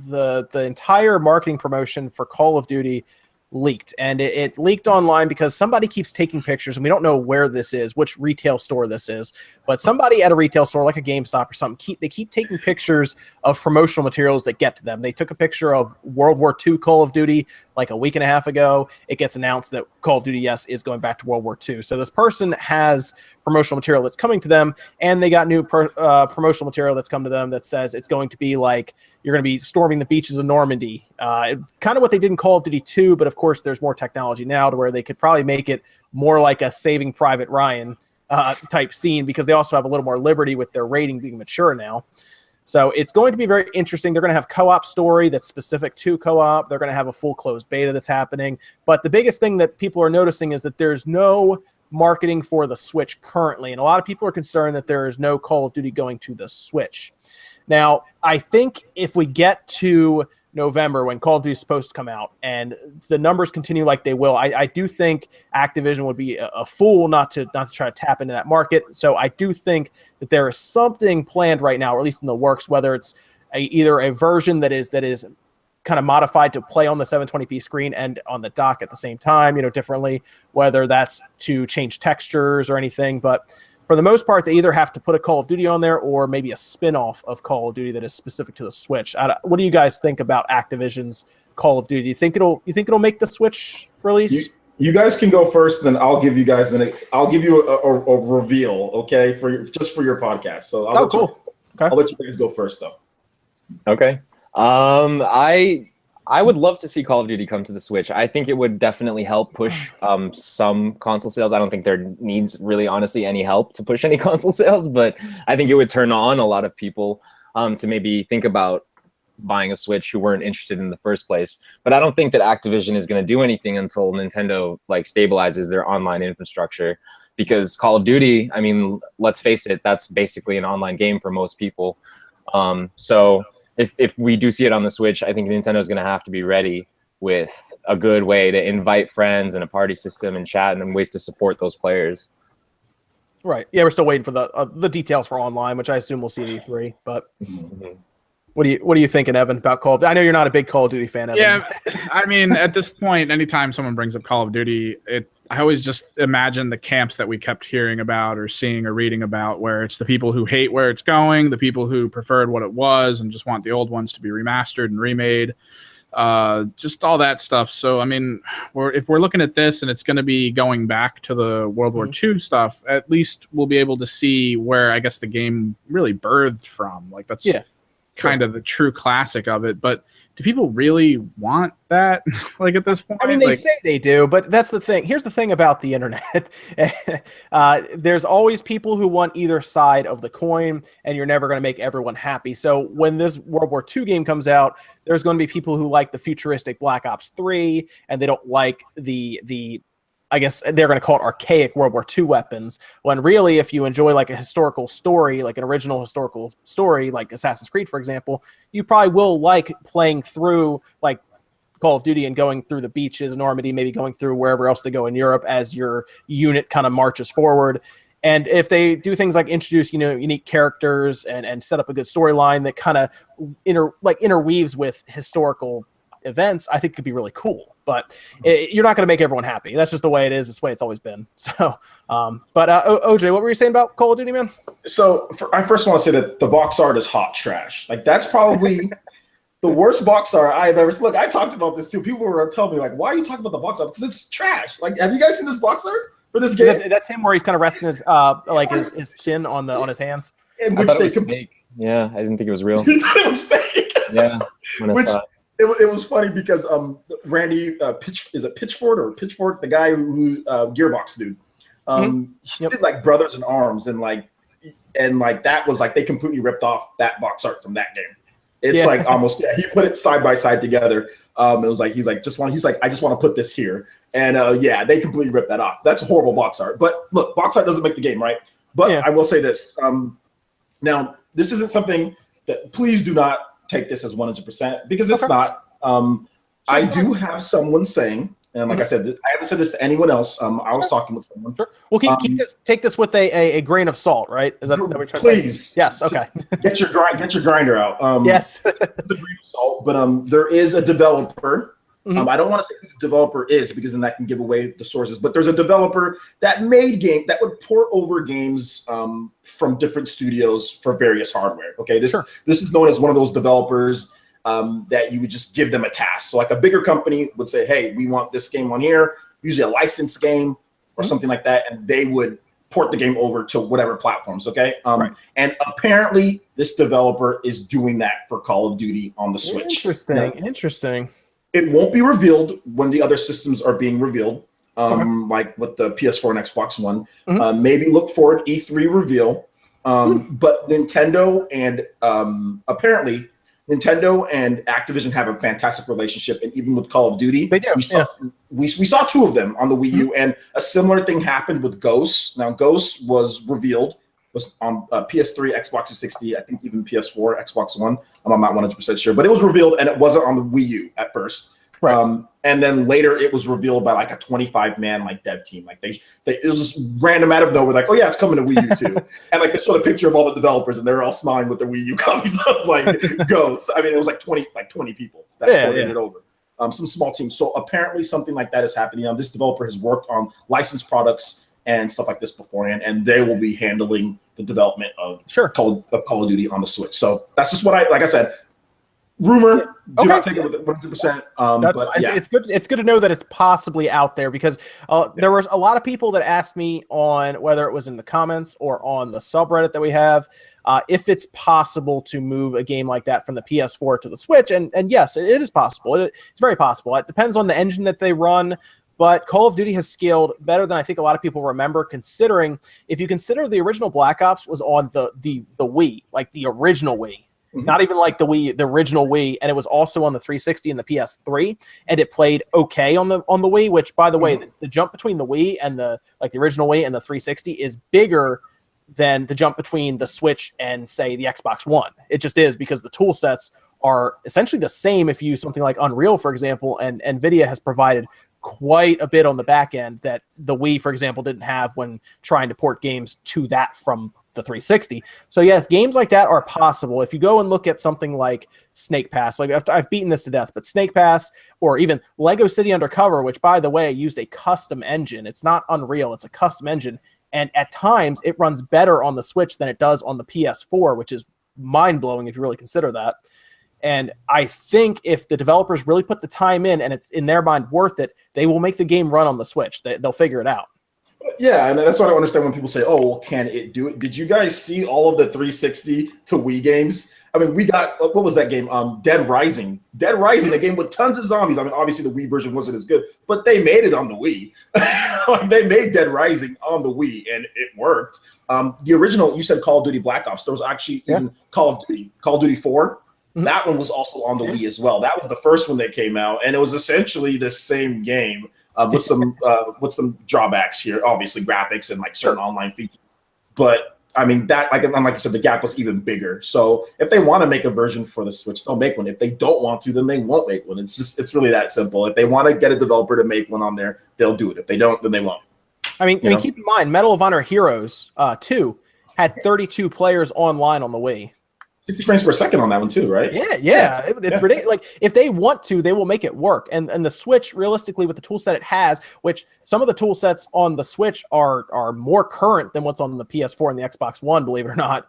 the entire marketing promotion for Call of Duty leaked, and it leaked online because somebody keeps taking pictures, and we don't know where this is, which retail store this is, but somebody at a retail store like a GameStop or something, they keep taking pictures of promotional materials that get to them. They took a picture of World War II Call of Duty like a week and a half ago. It gets announced that Call of Duty, yes, is going back to World War II. So this person has promotional material that's coming to them, and they got new promotional material that's come to them that says it's going to be like you're going to be storming the beaches of Normandy. Kind of what they did in Call of Duty 2, but of course there's more technology now to where they could probably make it more like a Saving Private Ryan type scene, because they also have a little more liberty with their rating being mature now. So it's going to be very interesting. They're going to have co-op story that's specific to co-op. They're going to have a full closed beta that's happening. But the biggest thing that people are noticing is that there's no marketing for the Switch currently. And a lot of people are concerned that there is no Call of Duty going to the Switch. Now, I think if we get to November when Call of Duty is supposed to come out and the numbers continue like they will, I do think Activision would be a fool not to try to tap into that market. So I do think that there is something planned right now, or at least in the works, whether it's either a version that is kind of modified to play on the 720p screen and on the dock at the same time, differently, whether that's to change textures or anything. But for the most part, they either have to put a Call of Duty on there or maybe a spin-off of Call of Duty that is specific to the Switch. What do you guys think about Activision's Call of Duty? Do you think it'll make the Switch release? You guys can go first, then I'll give you guys I'll give you a reveal, okay, for your podcast. So I'll let you guys go first, though. Okay. I would love to see Call of Duty come to the Switch. I think it would definitely help push some console sales. I don't think there needs really, honestly, any help to push any console sales, but I think it would turn on a lot of people to maybe think about buying a Switch who weren't interested in the first place. But I don't think that Activision is going to do anything until Nintendo stabilizes their online infrastructure, because Call of Duty, I mean, let's face it, that's basically an online game for most people. So if we do see it on the Switch, I think Nintendo is going to have to be ready with a good way to invite friends and a party system and chat and ways to support those players. Right. Yeah, we're still waiting for the details for online, which I assume we'll see at E3. But what are you thinking, Evan, about Call of Duty? I know you're not a big Call of Duty fan, Evan. Yeah, I mean, at this point, anytime someone brings up Call of Duty, I always just imagine the camps that we kept hearing about or seeing or reading about, where it's the people who hate where it's going, the people who preferred what it was and just want the old ones to be remastered and remade, just all that stuff. So, I mean, if we're looking at this and it's going to be going back to the World War II stuff, at least we'll be able to see where I guess the game really birthed from. That's kind of the true classic of it. But do people really want that? At this point? I mean, they say they do, but that's the thing. Here's the thing about the internet. There's always people who want either side of the coin, and you're never going to make everyone happy. So when this World War II game comes out, there's going to be people who like the futuristic Black Ops 3, and they don't like the I guess they're going to call it archaic World War II weapons, when really, if you enjoy a historical story, like an original historical story, like Assassin's Creed, for example, you probably will like playing through Call of Duty and going through the beaches of Normandy, maybe going through wherever else they go in Europe as your unit kind of marches forward. And if they do things like introduce, unique characters and set up a good storyline that kind of interweaves with historical events, I think could be really cool. But you're not going to make everyone happy. That's just the way it is. It's the way it's always been. So, but OJ, what were you saying about Call of Duty, man? So I first want to say that the box art is hot trash. That's probably the worst box art I've ever seen. Look, I talked about this too. People were telling me why are you talking about the box art? Because it's trash. Have you guys seen this box art for this game? That's him where he's kind of resting his his chin on his hands. In which they fake. Yeah, I didn't think it was real. You thought it was fake? Yeah. It was funny because Randy Pitchford, the guy who Gearbox dude, he did Brothers in Arms and that was they completely ripped off that box art from that game. It's almost he put it side by side together. It was I just want to put this here, and they completely ripped that off. That's a horrible box art. But look, box art doesn't make the game, right? But I will say this. Now this isn't something that, please do not take this as 100%, because it's not. I do have someone saying And like I said, I haven't said this to anyone else. I was talking with someone. Sure. Well, take this with a grain of salt, right? Is that what we're trying to say? Please. Yes. Okay. Get your grinder out. Yes. But there is a developer. I don't want to say who the developer is because then that can give away the sources. But there's a developer that made game that would port over games from different studios for various hardware. Okay, this is known as one of those developers that you would just give them a task. So like a bigger company would say, hey, we want this game on here, usually a licensed game or something like that, and they would port the game over to whatever platforms, okay? And apparently this developer is doing that for Call of Duty on the Switch. Interesting. It won't be revealed when the other systems are being revealed, like with the PS4 and Xbox One. Maybe look forward E3 reveal. But Nintendo and apparently Nintendo and Activision have a fantastic relationship, and even with Call of Duty, they do. We saw two of them on the Wii U, and a similar thing happened with Ghosts. Now, Ghosts was revealed, was on PS3, Xbox 360, I think even PS4, Xbox One. I'm not 100% sure, but it was revealed, and it wasn't on the Wii U at first. And then later it was revealed by like a 25-man like dev team. Like it was just random out of nowhere, like, oh yeah, it's coming to Wii U too. And like they showed a picture of all the developers, and they're all smiling with their Wii U copies of like Ghosts. I mean, it was like 20 people that ported it over. Some small teams. So apparently something like that is happening. This developer has worked on licensed products and stuff like this beforehand, and they will be handling the development of Call of Duty on the Switch. So that's just what like I said, rumor. Do not take it with 100%. It's good. It's good to know that it's possibly out there, because there was a lot of people that asked me on whether it was in the comments or on the subreddit that we have, if it's possible to move a game like that from the PS4 to the Switch. And yes, it is possible. It's very possible. It depends on the engine that they run. But Call of Duty has scaled better than I think a lot of people remember, considering if you consider the original Black Ops was on the Wii, like the original Wii. Not even like the original Wii, and it was also on the 360 and the PS3, and it played okay on the Wii. Which, by the way, the jump between the Wii and the original Wii and the 360 is bigger than the jump between the Switch and, say, the Xbox One. It just is, because the tool sets are essentially the same if you use something like Unreal, for example, and NVIDIA has provided quite a bit on the back end that the Wii, for example, didn't have when trying to port games to that from the 360. So yes, games like that are possible. If you go and look at something like Snake Pass, like I've beaten this to death, but Snake Pass, or even Lego City Undercover, which by the way used a custom engine. It's not Unreal, it's a custom engine, and at times it runs better on the Switch than it does on the PS4, which is mind-blowing if you really consider that. And I think if the developers really put the time in and it's in their mind worth it, they will make the game run on the Switch. They'll figure it out. Yeah, and that's what I don't understand when people say, oh, well, can it do it? Did you guys see all of the 360 to Wii games? I mean, we got, what was that game? Dead Rising. Dead Rising, a game with tons of zombies. I mean, obviously the Wii version wasn't as good, but they made it on the Wii. Like, they made Dead Rising on the Wii, and it worked. The original, you said Call of Duty Black Ops. There was actually even Call of Duty 4. That one was also on the Wii as well. That was the first one that came out, and it was essentially the same game. With some drawbacks here, obviously graphics and like certain online features. But I mean that, like I said, the gap was even bigger. So if they want to make a version for the Switch, they'll make one. If they don't want to, then they won't make one. It's really that simple. If they want to get a developer to make one on there, they'll do it. If they don't, then they won't. I mean, keep in mind, Medal of Honor Heroes 2 had 32 players online on the Wii. 60 frames per second on that one too, right? Yeah. It's ridiculous. Like, if they want to, they will make it work. And the Switch, realistically, with the tool set it has, which some of the tool sets on the Switch are more current than what's on the PS4 and the Xbox One, believe it or not,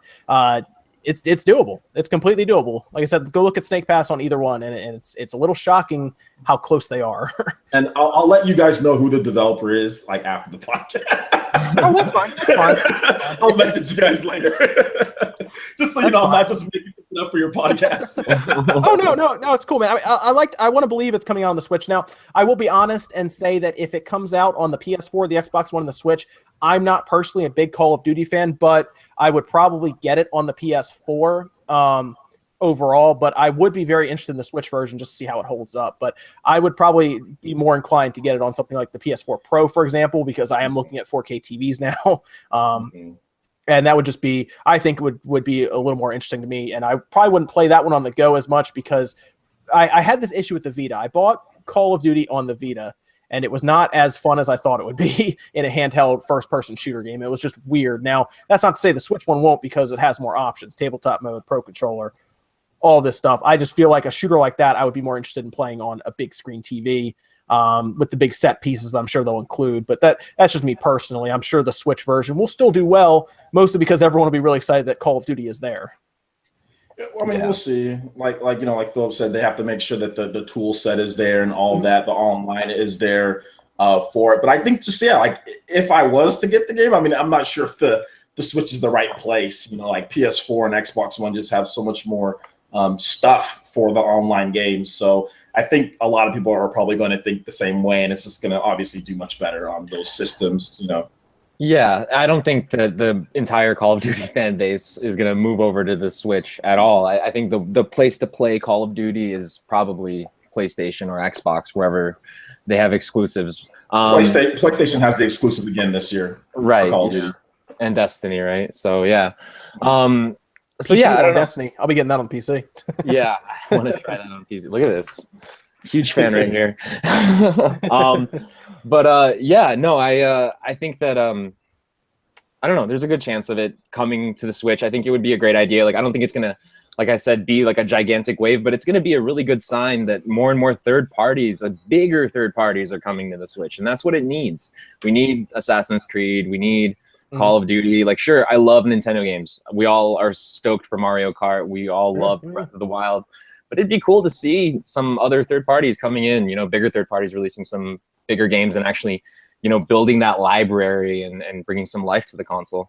it's doable. It's completely doable. Like I said, go look at Snake Pass on either one, and it's a little shocking how close they are. And I'll let you guys know who the developer is, like, after the podcast. Oh, that's fine. That's fine. I'll message you guys later. Just so you know, I'm not just making something up for your podcast. Oh, no, it's cool, man. I want to believe it's coming out on the Switch. Now, I will be honest and say that if it comes out on the PS4, the Xbox One, and the Switch, I'm not personally a big Call of Duty fan, but I would probably get it on the PS4 overall. But I would be very interested in the Switch version just to see how it holds up. But I would probably be more inclined to get it on something like the PS4 Pro, for example, because I am looking at 4K TVs now. And that would just be, I think, would be a little more interesting to me. And I probably wouldn't play that one on the go as much because I had this issue with the Vita. I bought Call of Duty on the Vita, and it was not as fun as I thought it would be in a handheld first-person shooter game. It was just weird. Now, that's not to say the Switch one won't, because it has more options, tabletop mode, Pro Controller, all this stuff. I just feel like a shooter like that, I would be more interested in playing on a big screen TV with the big set pieces that I'm sure they'll include. But that's just me personally. I'm sure the Switch version will still do well, mostly because everyone will be really excited that Call of Duty is there. I mean, we'll see. Like Philip said, they have to make sure that the tool set is there and all that. The online is there for it. But I think just like if I was to get the game, I mean, I'm not sure if the Switch is the right place. Like PS4 and Xbox One just have so much more stuff for the online games. So I think a lot of people are probably going to think the same way, and it's just going to obviously do much better on those systems. Yeah, I don't think that the entire Call of Duty fan base is going to move over to the Switch at all. I think the place to play Call of Duty is probably PlayStation or Xbox, wherever they have exclusives. PlayStation has the exclusive again this year, right? Call of Duty and Destiny, right? So yeah, I don't know. Destiny. I'll be getting that on PC. Yeah, I want to try that on PC. Look at this, huge fan right here. But I think that I don't know. There's a good chance of it coming to the Switch. I think it would be a great idea. Like, I don't think it's gonna, like I said, be like a gigantic wave, but it's gonna be a really good sign that more and more bigger third parties are coming to the Switch, and that's what it needs. We need Assassin's Creed. We need Call of Duty. Like, sure, I love Nintendo games. We all are stoked for Mario Kart. We all love Breath of the Wild. But it'd be cool to see some other third parties coming in. Bigger third parties releasing some bigger games and actually, building that library and bringing some life to the console.